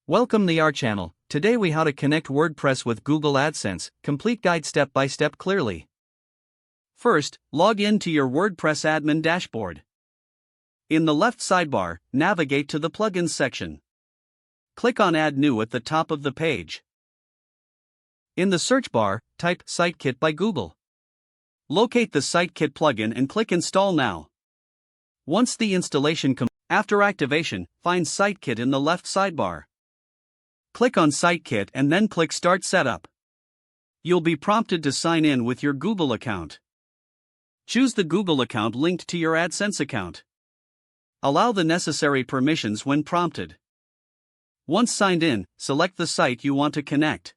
Welcome to our channel. Today we how to connect WordPress with Google AdSense, complete guide step by step clearly. First, log in to your WordPress admin dashboard. In the left sidebar, navigate to the Plugins section. Click on Add New at the top of the page. In the search bar, type SiteKit by Google. Locate the SiteKit plugin and click Install Now. Once the installation after activation, find SiteKit in the left sidebar. Click on SiteKit and then click Start Setup. You'll be prompted to sign in with your Google account. Choose the Google account linked to your AdSense account. Allow the necessary permissions when prompted. Once signed in, select the site you want to connect.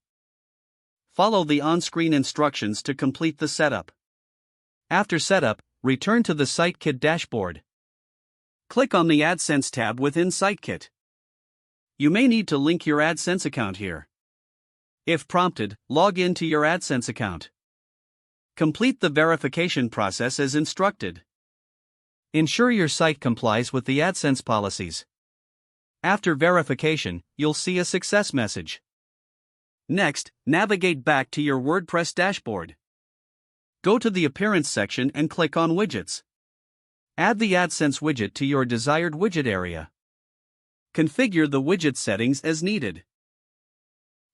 Follow the on-screen instructions to complete the setup. After setup, return to the SiteKit dashboard. Click on the AdSense tab within SiteKit. You may need to link your AdSense account here. If prompted, log in to your AdSense account. Complete the verification process as instructed. Ensure your site complies with the AdSense policies. After verification, you'll see a success message. Next, navigate back to your WordPress dashboard. Go to the Appearance section and click on Widgets. Add the AdSense widget to your desired widget area. Configure the widget settings as needed.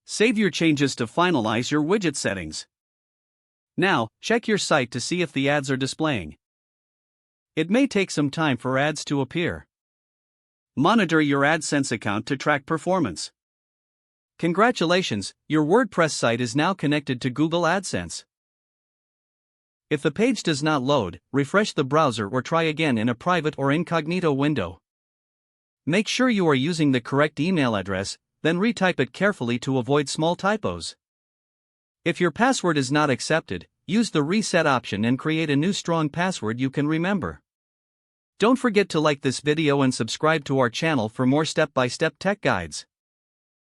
Save your changes to finalize your widget settings. Now, check your site to see if the ads are displaying. It may take some time for ads to appear. Monitor your AdSense account to track performance. Congratulations, your WordPress site is now connected to Google AdSense. If the page does not load, refresh the browser or try again in a private or incognito window. Make sure you are using the correct email address, then retype it carefully to avoid small typos. If your password is not accepted, use the reset option and create a new strong password you can remember. Don't forget to like this video and subscribe to our channel for more step-by-step tech guides.